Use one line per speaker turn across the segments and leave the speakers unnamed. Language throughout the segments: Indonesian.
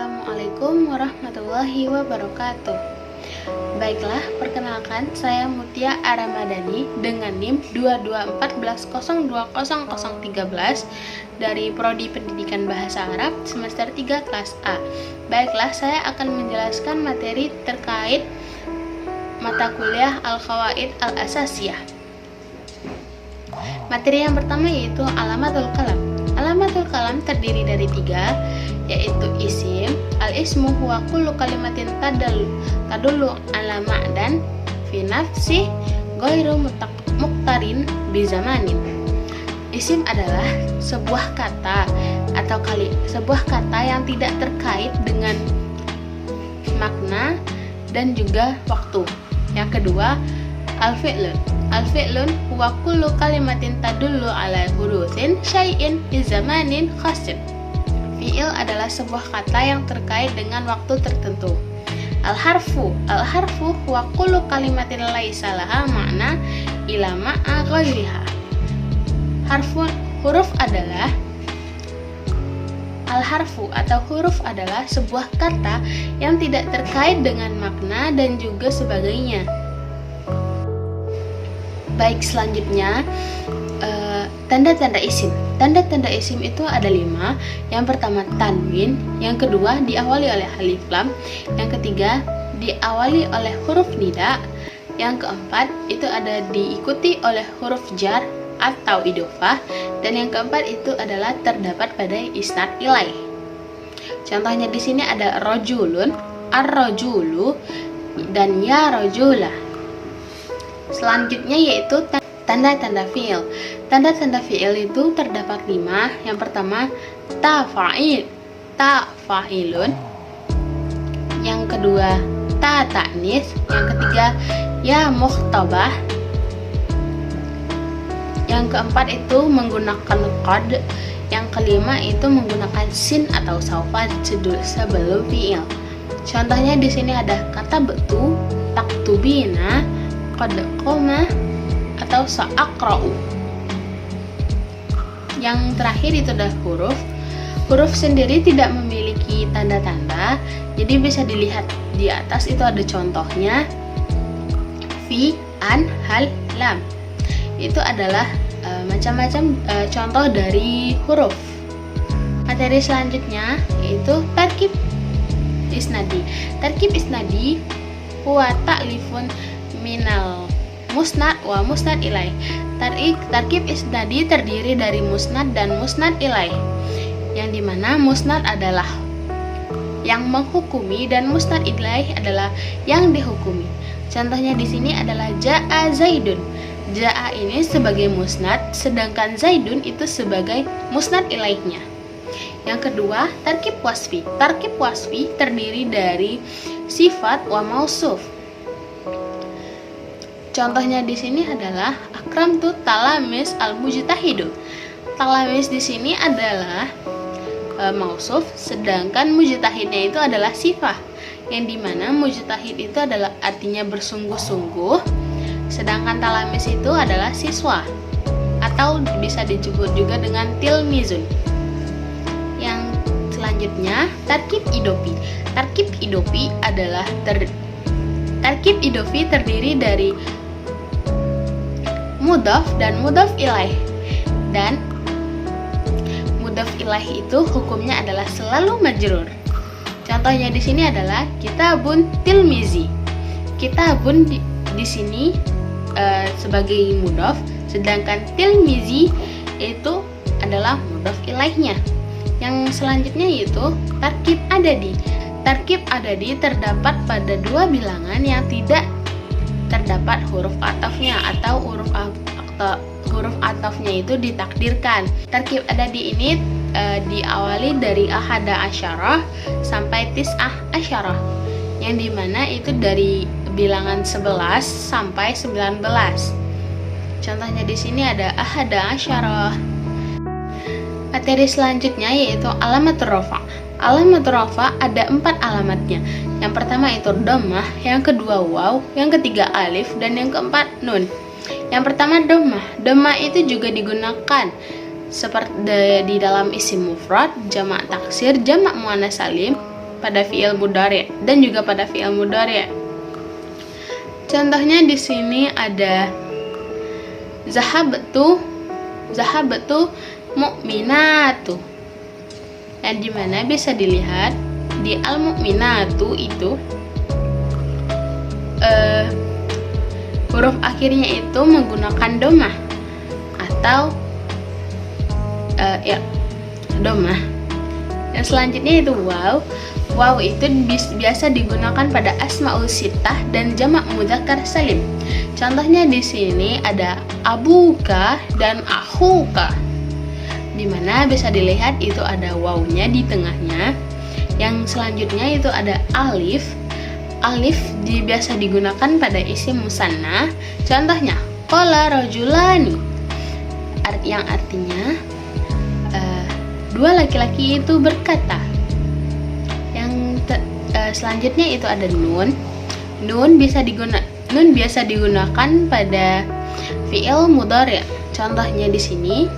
Assalamualaikum warahmatullahi wabarakatuh. Baiklah, perkenalkan saya Mutia Aramadani dengan NIM 2214020013 dari Prodi Pendidikan Bahasa Arab semester 3 kelas A. Baiklah, saya akan menjelaskan materi terkait mata kuliah Al-Qawaid Al-Asasiyah. Materi yang pertama yaitu Alamatul Kalam. Alamatul kalam terdiri dari 3, yaitu isim. Al-ismu huwa kullu kalimatin tadullu ala ma'dan fi nafsi ghairu muqtarin bi zamanin. Isim adalah sebuah kata atau sebuah kata yang tidak terkait dengan makna dan juga waktu. Yang kedua, al-fi'lun. Al-fi'lun huwa kullu kalimatin tadullu ala hudutsin syai'in fi zamanin khasin. Fi'il adalah sebuah kata yang terkait dengan waktu tertentu. Al-harfu. Al-harfu huwa kullu kalimatin laisa laha ma'na ila ma'a ghairiha. Huruf adalah Al-harfu atau huruf adalah sebuah kata yang tidak terkait dengan makna dan juga sebagainya. Baik, selanjutnya tanda-tanda isim. Tanda-tanda isim itu ada 5. Yang pertama tanwin, yang kedua diawali oleh alif lam, yang ketiga diawali oleh huruf nida, yang keempat itu ada diikuti oleh huruf jar atau idhofah, dan yang keempat itu adalah terdapat pada isnad ilaih. Contohnya di sini ada rojulun, ar-rojulu, dan ya rojulah. Selanjutnya yaitu tanda-tanda fi'il. Tanda-tanda fi'il itu terdapat 5. Yang pertama ta fa'ilun. Yang kedua ta ta'nis. Yang ketiga ya mukhtabah. Yang keempat itu menggunakan qad. Yang kelima itu menggunakan sin atau saufa sebelum fi'il. Contohnya di sini ada kata betu, taktubina, qad qoma, atau sa'aqra'u. Yang terakhir itu adalah huruf. Huruf sendiri tidak memiliki tanda-tanda, jadi bisa dilihat di atas itu ada contohnya. Fi, an, hal, lam. Itu adalah macam-macam contoh dari huruf. Materi selanjutnya yaitu tarkib isnadi. Tarkib isnadi huwa ta'lifun minal musnad wa musnad ilaih. Tarkib isnadi terdiri dari musnad dan musnad ilaih, yang dimana musnad adalah yang menghukumi dan musnad ilaih adalah yang dihukumi. Contohnya di sini adalah ja'a zaidun. Ja'a ini sebagai musnad, sedangkan zaidun itu sebagai musnad ilaihnya. Yang kedua, tarkib wasfi. Tarkib wasfi terdiri dari sifat wa mausuf. Contohnya di sini adalah akramtu talamis al-mujtahidu. Talamis di sini adalah mausuf, sedangkan mujtahidnya itu adalah sifah, yang dimana mujtahid itu adalah artinya bersungguh-sungguh, sedangkan talamis itu adalah siswa, atau bisa disebut juga dengan tilmizun. Yang selanjutnya, tarkib idofi. Tarkib idofi adalah tarkib idofi terdiri dari mudhaf dan mudhaf ilaih, dan mudhaf ilaih itu hukumnya adalah selalu majrur. Contohnya di sini adalah kitabun tilmizi. Kitabun di sini sebagai mudhaf, sedangkan tilmizi itu adalah mudhaf ilaihnya. Yang selanjutnya yaitu tarkib adadi. Tarkib adadi terdapat pada 2 bilangan yang tidak terdapat huruf atofnya atau huruf atofnya itu ditakdirkan. Tarkib adadi ini diawali dari ahada asyarah sampai tis'ah asyarah, yang dimana itu dari bilangan 11 sampai 19. Contohnya di sini ada ahada asyarah. Materi selanjutnya yaitu alamatur rafa. Alamatur rafa ada 4 alamatnya. Yang pertama itu dhammah, yang kedua waw, yang ketiga alif, dan yang keempat nun. Yang pertama dhammah. Dhammah itu juga digunakan seperti di dalam isim mufrad, jamak taksir, jamak muannas salim, pada fi'il mudhari' dan juga pada fi'il mudhari'. Contohnya di sini ada zahabtu mu'minatu, yang dimana bisa dilihat di al-mu'minatu itu huruf akhirnya itu menggunakan domah atau domah. Yang selanjutnya itu waw. Waw itu biasa digunakan pada asmaul sittah dan jamak mudzakkar salim. Contohnya di sini ada abuka dan akhuka, dimana bisa dilihat itu ada wawnya di tengahnya. Yang selanjutnya itu ada alif. Alif biasa digunakan pada isim musanna. Contohnya qala rajulani, yang artinya dua laki-laki itu berkata. Yang selanjutnya itu ada nun. Nun biasa digunakan pada fi'il mudhari'. Contohnya di sini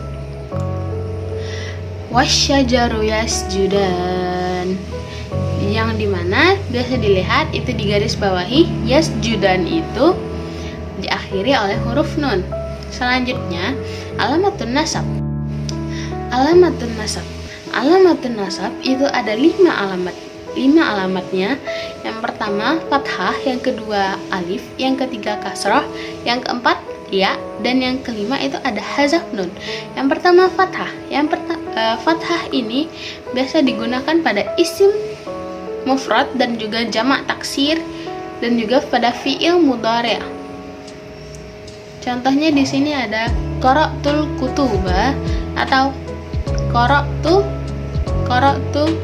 wasyajaru yasjudan, yang dimana biasa dilihat itu di garis bawahi yasjudan itu diakhiri oleh huruf nun. Selanjutnya alamatun nasab. Alamatun nasab itu ada 5 alamatnya. Yang pertama fathah, yang kedua alif, yang ketiga kasrah, yang keempat ya, dan yang kelima itu ada hazaf nun. Yang pertama fathah. Fathah ini biasa digunakan pada isim mufrad dan juga jamak taksir dan juga pada fi'il mudhari'. Contohnya di sini ada qara'tul kutuba atau qara'tu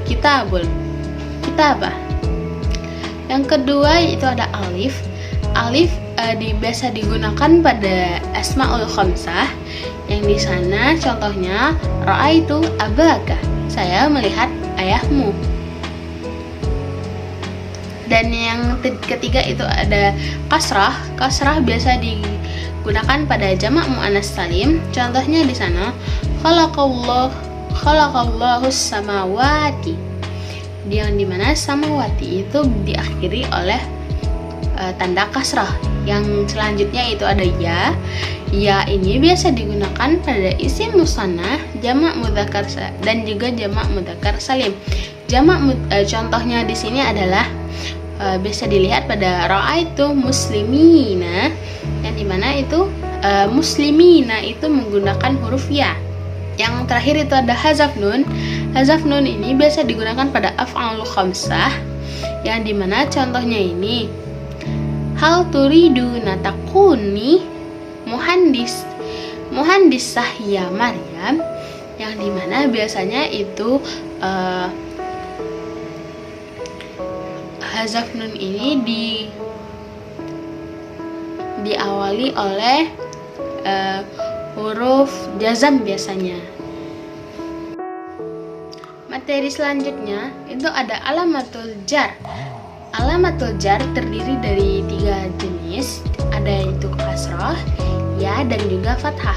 kitabah. Yang kedua itu ada alif. Alif biasa digunakan pada asmaul khamsah, yang di sana contohnya ra'aitu abaka, saya melihat ayahmu. Dan yang ketiga itu ada kasrah. Kasrah biasa digunakan pada jamak muannas salim. Contohnya di sana khalaqallahus samawati, yang dimana samawati itu diakhiri oleh tanda kasrah. Yang selanjutnya itu ada ya. Ya ini biasa digunakan pada isim musanna, jamak mudzakkar dan juga jamak mudzakkar salim. Contohnya di sini adalah bisa dilihat pada ra'aitu muslimina, yang dimana itu muslimina itu menggunakan huruf ya. Yang terakhir itu ada hazaf nun. Hazaf nun ini biasa digunakan pada af'alul khamsah, yang dimana contohnya ini hal turidu natakuni muhandis sahya Maryam, yang dimana biasanya itu hazaf nun ini diawali oleh huruf jazam biasanya. Materi selanjutnya itu ada alamatul jar. Alamatul jar terdiri dari 3 jenis, ada itu kasrah, ya, dan juga fathah.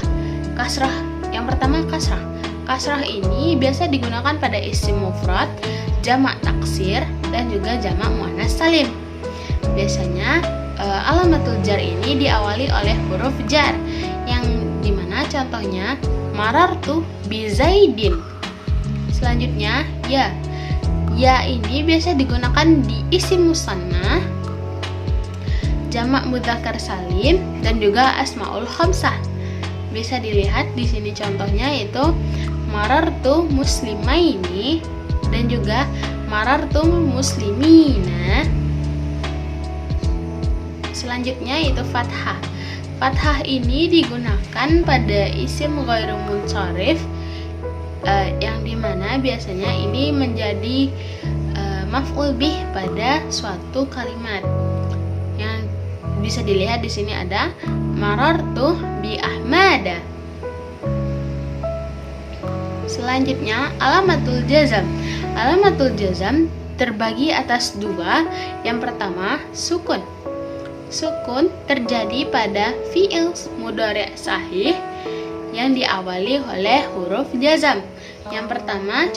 Kasrah, yang pertama kasrah. Kasrah ini biasa digunakan pada isim mufrad, jamak taksir, dan juga jamak muannas salim. Biasanya alamatul jar ini diawali oleh huruf jar, yang dimana contohnya marartu bi zaidin. Selanjutnya ya. Ya ini biasa digunakan di isim musanna, jamak mudzakkar salim, dan juga asmaul khamsah. Bisa dilihat di sini contohnya itu marartu muslimaini dan juga marartu muslimina. Selanjutnya itu fathah. Fathah ini digunakan pada isim ghairu munsharif, yang dimana biasanya ini menjadi maf'ul bih pada suatu kalimat. Yang bisa dilihat di sini ada marartu bi Ahmada. Selanjutnya alamatul jazam. Alamatul jazam terbagi atas 2. Yang pertama sukun. Sukun terjadi pada fi'il mudhari' sahih yang diawali oleh huruf jazam. Yang pertama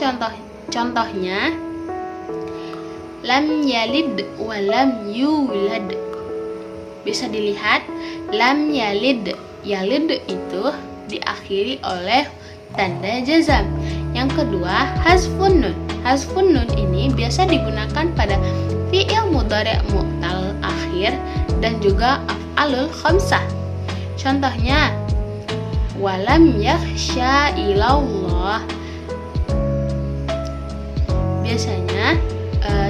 contohnya lam yalid wa lam yulad. Bisa dilihat lam yalid, yalid itu diakhiri oleh tanda jazam. Yang kedua, hazfun nun. Hazfun nun ini biasa digunakan pada fi'il mudhari' mu'tal akhir dan juga af'alul khamsah. Contohnya, walam yakhsha ilallah. Biasanya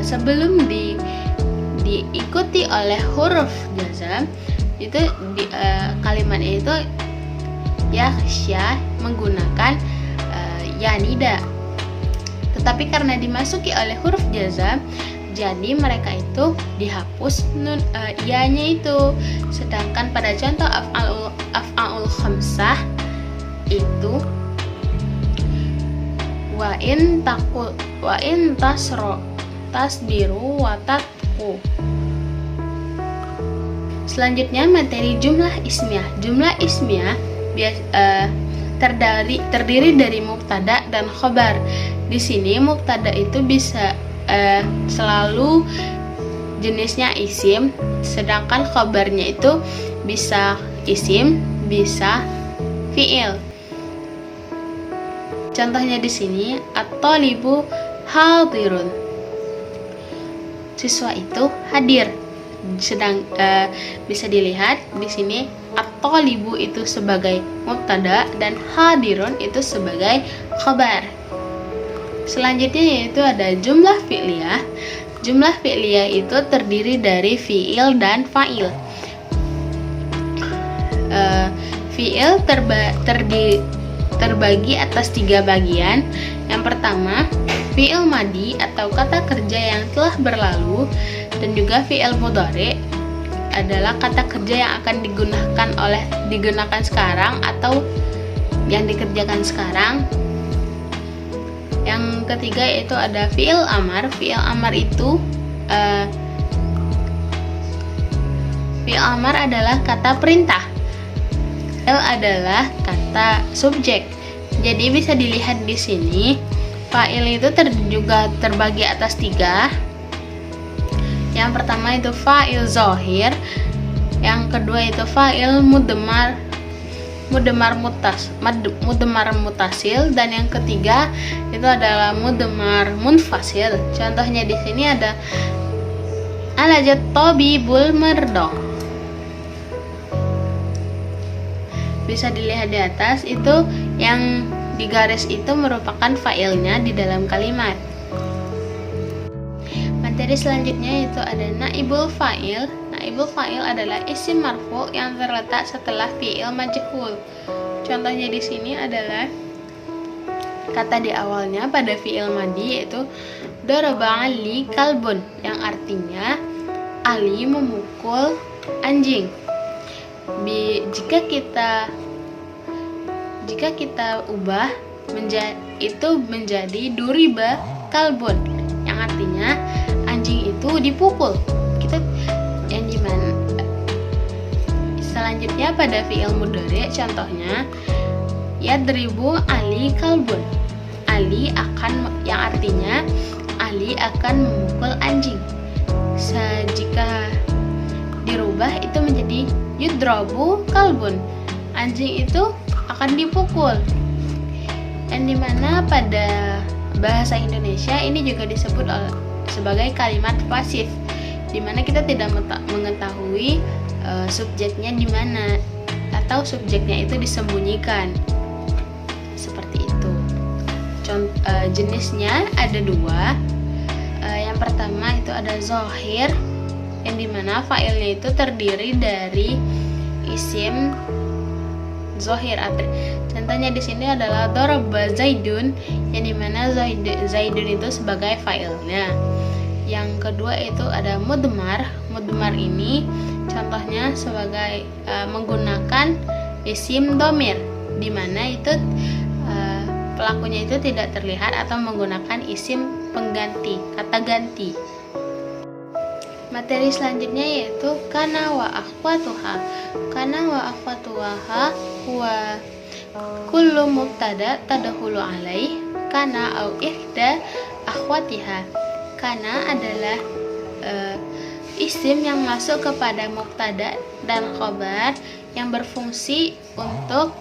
sebelum diikuti oleh huruf jazam itu kalimatnya itu yakhsha menggunakan ya nida. Tetapi karena dimasuki oleh huruf jazam, jadi mereka itu dihapus nun ya-nya itu. Sedangkan pada contoh af'alul khamsah itu wa in tasbiru wa tatqu. Selanjutnya materi jumlah ismiyah. Jumlah ismiyah terdiri dari mubtada dan khobar. Di sini mubtada itu bisa selalu jenisnya isim, sedangkan khobarnya itu bisa isim, bisa fi'il. Contohnya di sini at-thalibu hadirun. Siswa itu hadir. Bisa dilihat di sini at-thalibu itu sebagai mubtada dan hadirun itu sebagai khabar. Selanjutnya yaitu ada jumlah fi'liyah. Jumlah fi'liyah itu terdiri dari fi'il dan fa'il. Fi'il terbagi atas 3 bagian. Yang pertama, fi'il madi atau kata kerja yang telah berlalu, dan juga fi'il mudhari adalah kata kerja yang akan digunakan sekarang atau yang dikerjakan sekarang. Yang ketiga yaitu ada fi'il amar. Fi'il amar itu fi'il amar adalah kata perintah. Fi'il adalah kata subjek. Jadi bisa dilihat di sini fa'il itu juga terbagi atas 3. Yang pertama itu fa'il zahir, yang kedua itu fa'il mudmar mutasil, dan yang ketiga itu adalah mudmar munfasil. Contohnya di sini ada alajat tabibul mardah. Bisa dilihat di atas itu yang di garis itu merupakan fa'ilnya di dalam kalimat. Materi selanjutnya itu ada naibul fa'il. Naibul fa'il adalah isim marfu yang terletak setelah fi'il majhul. Contohnya di sini adalah kata di awalnya pada fi'il madi yaitu daraba Ali kalbun, yang artinya Ali memukul anjing. Jika kita ubah menjadi duriba kalbun, yang artinya anjing itu dipukul. Yang dimana selanjutnya pada fi'il mudhari, contohnya yadribu Ali kalbun. Ali akan, yang artinya Ali akan memukul anjing. Jika dirubah itu menjadi yudrabu kalbun, anjing itu akan dipukul. Yang dimana pada bahasa Indonesia ini juga disebut sebagai kalimat pasif, dimana kita tidak mengetahui subjeknya di mana atau subjeknya itu disembunyikan. Seperti itu. Jenisnya ada 2. Yang pertama itu ada zahir, yang dimana fa'ilnya itu terdiri dari isim zahir. Contohnya di sini adalah daraba zaidun, yang dimana zaidun itu sebagai fa'ilnya. Yang kedua itu ada mudmar. Mudmar ini contohnya sebagai menggunakan isim domir, dimana itu pelakunya itu tidak terlihat atau menggunakan isim pengganti, kata ganti. Materi selanjutnya yaitu kana wa akhwatuha. Kana wa akhwatuha huwa kullu mubtada tadkhulu alaih kana au ihda akhwatiha. Kana adalah isim yang masuk kepada mubtada dan khobar yang berfungsi untuk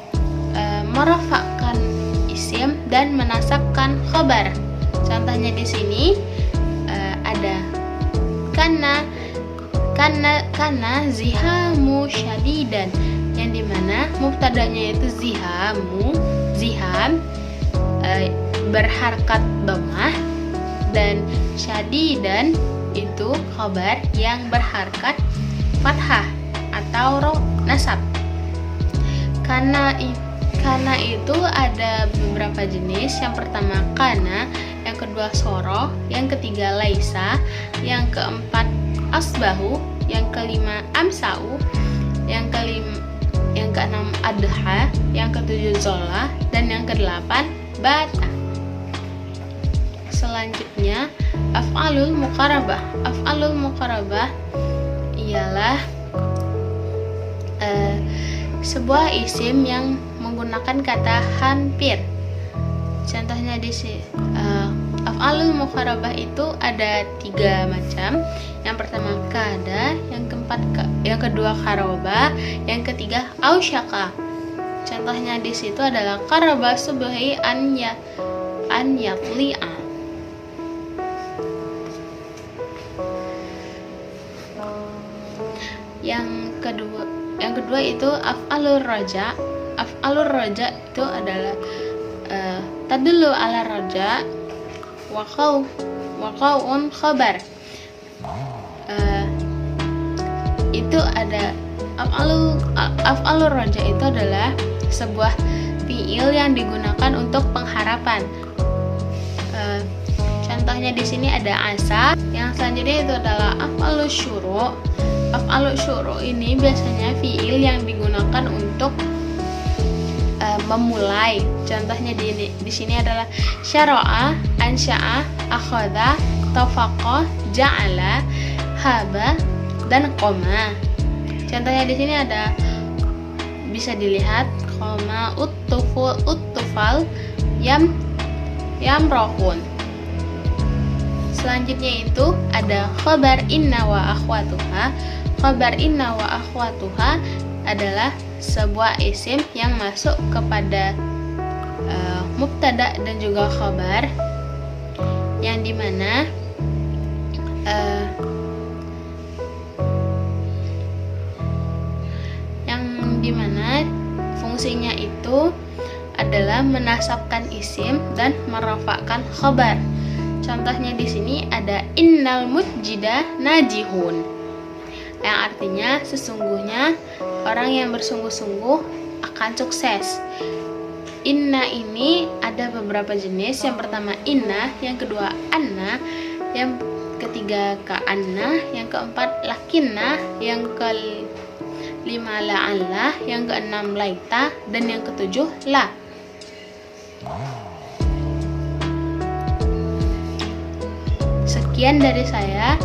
merafa'kan isim dan menasabkan khobar. Contohnya di sini ada kana zihamu syadidan, yang dimana mubtadanya itu ziham berharkat dhammah, dan syadidan itu khabar yang berharkat fathah atau nasab. Kana itu ada beberapa jenis. Yang pertama kana, yang kedua soro, yang ketiga laisa, yang keempat asbahu, yang kelima amsau, yang keenam adha, yang ketujuh zola, dan yang kedelapan bata. Selanjutnya af'alul muqarabah. Af'alul muqarabah ialah sebuah isim yang menggunakan kata hampir. Contohnya di sini af'alul muqarabah itu ada 3 macam. Yang pertama kada, yang kedua karoba, yang ketiga ausyaka. Contohnya di situ adalah qaraba subhi an yatli'a. Yang kedua itu af'alur raja. Af'alur raja itu adalah tadullu ala raja waqa'un khabar. Itu ada af'alur raja itu adalah sebuah fiil yang digunakan untuk pengharapan. Contohnya di sini ada asa. Yang selanjutnya itu adalah af'alus syuru'. Af'alus syuru' ini biasanya fiil yang digunakan untuk memulai. Contohnya di sini adalah syara'a, ansya'a, akhadha, tafaqa, ja'ala, haba, dan qoma. Contohnya di sini ada, bisa dilihat qoma, uttufal, yamrohun. Selanjutnya itu ada khabar inna wa akhwatuha. Khabar inna wa akhwatuha adalah sebuah isim yang masuk kepada mubtada dan juga khabar, yang dimana fungsinya itu adalah menasabkan isim dan merafa'kan khabar. Contohnya di sini ada innal mujjida najihun, yang artinya sesungguhnya orang yang bersungguh-sungguh akan sukses. Inna ini ada beberapa jenis. Yang pertama inna, yang kedua anna, yang ketiga ka'anna, yang keempat lakinna, yang kelima la'alla, yang keenam laita, dan yang ketujuh la. Sekian dari saya.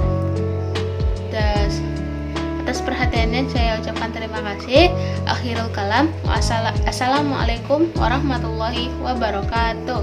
Atas perhatiannya saya ucapkan terima kasih. Akhirul kalam. Assalamualaikum warahmatullahi wabarakatuh.